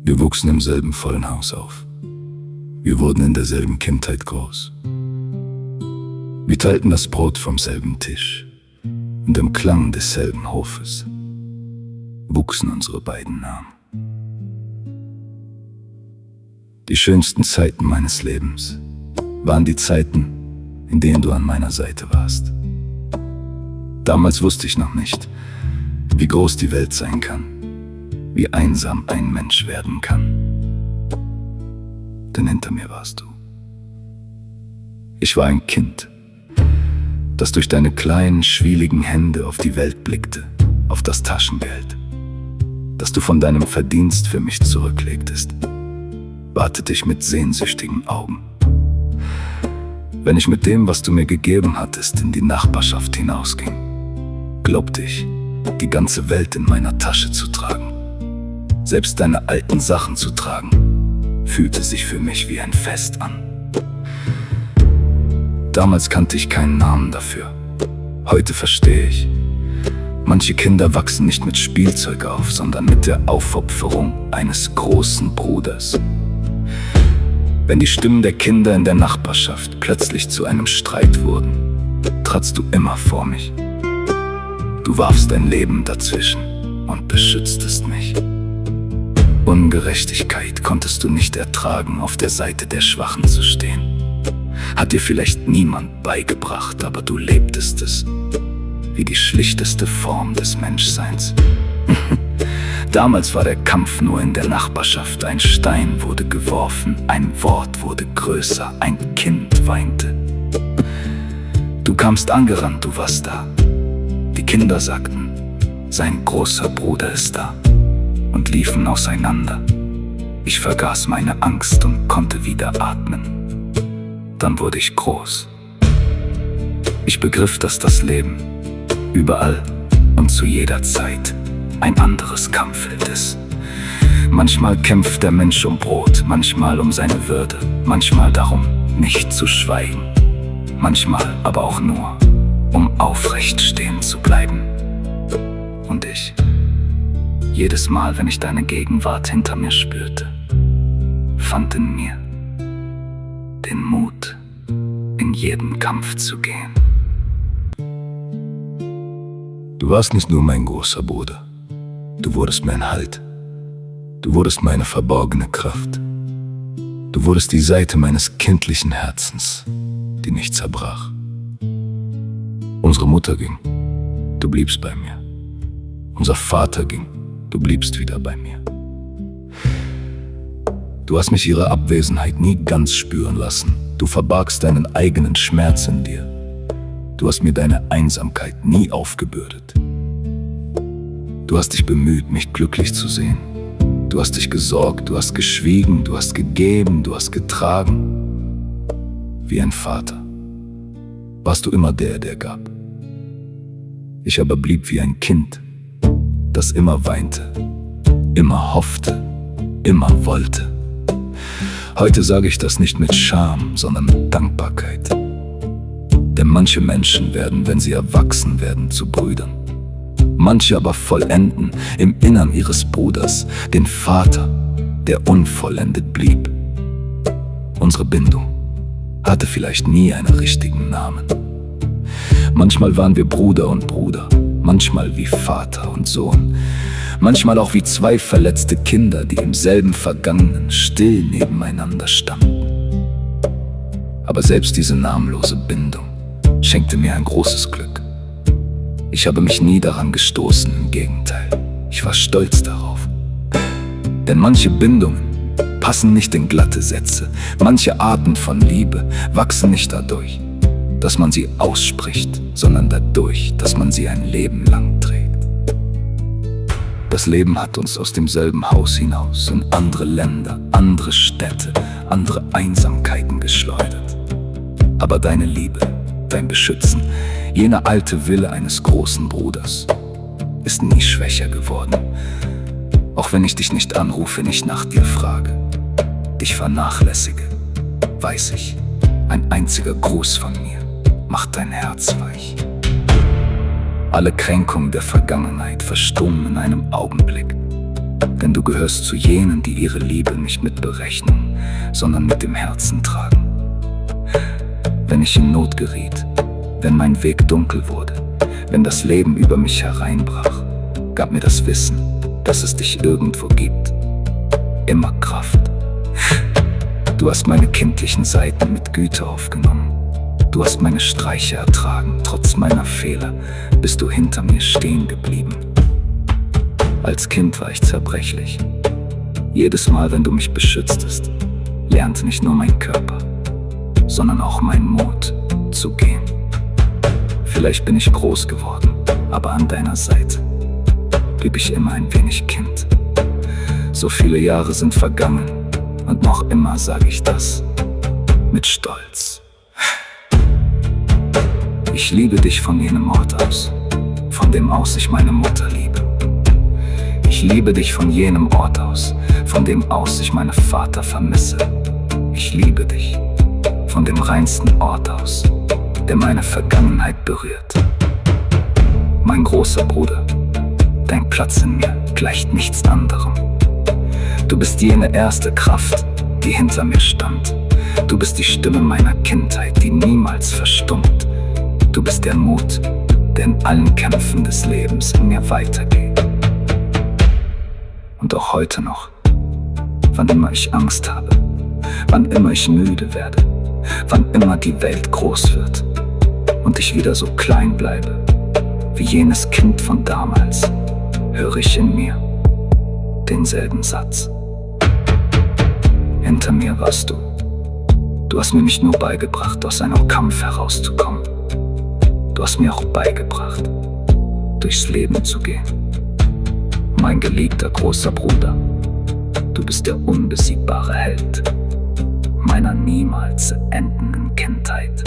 Wir wuchsen im selben vollen Haus auf. Wir wurden in derselben Kindheit groß. Wir teilten das Brot vom selben Tisch und im Klang desselben Hofes wuchsen unsere beiden Namen. Die schönsten Zeiten meines Lebens waren die Zeiten, in denen du an meiner Seite warst. Damals wusste ich noch nicht, wie groß die Welt sein kann, wie einsam ein Mensch werden kann. Denn hinter mir warst du. Ich war ein Kind, das durch deine kleinen, schwieligen Hände auf die Welt blickte, auf das Taschengeld, das du von deinem Verdienst für mich zurücklegtest, wartete ich mit sehnsüchtigen Augen. Wenn ich mit dem, was du mir gegeben hattest, in die Nachbarschaft hinausging, glaubte ich, die ganze Welt in meiner Tasche zu tragen. Selbst deine alten Sachen zu tragen, fühlte sich für mich wie ein Fest an. Damals kannte ich keinen Namen dafür. Heute verstehe ich. Manche Kinder wachsen nicht mit Spielzeug auf, sondern mit der Aufopferung eines großen Bruders. Wenn die Stimmen der Kinder in der Nachbarschaft plötzlich zu einem Streit wurden, tratst du immer vor mich. Du warfst dein Leben dazwischen und beschütztest mich. Ungerechtigkeit konntest du nicht ertragen, auf der Seite der Schwachen zu stehen. Hat dir vielleicht niemand beigebracht, aber du lebtest es, wie die schlichteste Form des Menschseins. Damals war der Kampf nur in der Nachbarschaft. Ein Stein wurde geworfen, ein Wort wurde größer, ein Kind weinte. Du kamst angerannt, du warst da. Die Kinder sagten, sein großer Bruder ist da, und liefen auseinander. Ich vergaß meine Angst und konnte wieder atmen. Dann wurde ich groß. Ich begriff, dass das Leben überall und zu jeder Zeit ein anderes Kampffeld ist. Manchmal kämpft der Mensch um Brot, manchmal um seine Würde, manchmal darum, nicht zu schweigen, manchmal aber auch nur, um aufrecht stehen zu bleiben. Und ich, jedes Mal, wenn ich deine Gegenwart hinter mir spürte, fand in mir den Mut, in jeden Kampf zu gehen. Du warst nicht nur mein großer Bruder, du wurdest mein Halt. Du wurdest meine verborgene Kraft. Du wurdest die Seite meines kindlichen Herzens, die nicht zerbrach. Unsere Mutter ging, du bliebst bei mir. Unser Vater ging, du bliebst wieder bei mir. Du hast mich ihre Abwesenheit nie ganz spüren lassen. Du verbargst deinen eigenen Schmerz in dir. Du hast mir deine Einsamkeit nie aufgebürdet. Du hast dich bemüht, mich glücklich zu sehen. Du hast dich gesorgt, du hast geschwiegen, du hast gegeben, du hast getragen. Wie ein Vater warst du immer der, der gab. Ich aber blieb wie ein Kind, das immer weinte, immer hoffte, immer wollte. Heute sage ich das nicht mit Scham, sondern mit Dankbarkeit. Denn manche Menschen werden, wenn sie erwachsen werden, zu Brüdern. Manche aber vollenden im Innern ihres Bruders den Vater, der unvollendet blieb. Unsere Bindung hatte vielleicht nie einen richtigen Namen. Manchmal waren wir Bruder und Bruder, manchmal wie Vater und Sohn, manchmal auch wie zwei verletzte Kinder, die im selben Vergangenen still nebeneinander standen. Aber selbst diese namenlose Bindung schenkte mir ein großes Glück. Ich habe mich nie daran gestoßen, im Gegenteil. Ich war stolz darauf. Denn manche Bindungen passen nicht in glatte Sätze. Manche Arten von Liebe wachsen nicht dadurch, dass man sie ausspricht, sondern dadurch, dass man sie ein Leben lang trägt. Das Leben hat uns aus demselben Haus hinaus in andere Länder, andere Städte, andere Einsamkeiten geschleudert. Aber deine Liebe, dein Beschützen, jener alte Wille eines großen Bruders, ist nie schwächer geworden. Auch wenn ich dich nicht anrufe, nicht nach dir frage, dich vernachlässige, weiß ich, ein einziger Gruß von mir macht dein Herz weich. Alle Kränkungen der Vergangenheit verstummen in einem Augenblick. Denn du gehörst zu jenen, die ihre Liebe nicht mit Berechnung, sondern mit dem Herzen tragen. Wenn ich in Not geriet, wenn mein Weg dunkel wurde, wenn das Leben über mich hereinbrach, gab mir das Wissen, dass es dich irgendwo gibt, immer Kraft. Du hast meine kindlichen Seiten mit Güte aufgenommen. Du hast meine Streiche ertragen, trotz meiner Fehler bist du hinter mir stehen geblieben. Als Kind war ich zerbrechlich. Jedes Mal, wenn du mich beschütztest, lernte nicht nur mein Körper, sondern auch mein Mut zu gehen. Vielleicht bin ich groß geworden, aber an deiner Seite blieb ich immer ein wenig Kind. So viele Jahre sind vergangen und noch immer sage ich das mit Stolz. Ich liebe dich von jenem Ort aus, von dem aus ich meine Mutter liebe. Ich liebe dich von jenem Ort aus, von dem aus ich meinen Vater vermisse. Ich liebe dich von dem reinsten Ort aus, der meine Vergangenheit berührt. Mein großer Bruder, dein Platz in mir gleicht nichts anderem. Du bist jene erste Kraft, die hinter mir stand. Du bist die Stimme meiner Kindheit, die niemals verstummt. Du bist der Mut, der in allen Kämpfen des Lebens in mir weitergeht. Und auch heute noch, wann immer ich Angst habe, wann immer ich müde werde, wann immer die Welt groß wird und ich wieder so klein bleibe, wie jenes Kind von damals, höre ich in mir denselben Satz. Hinter mir warst du. Du hast mir nicht nur beigebracht, aus einem Kampf herauszukommen. Du hast mir auch beigebracht, durchs Leben zu gehen. Mein geliebter großer Bruder, du bist der unbesiegbare Held meiner niemals endenden Kindheit.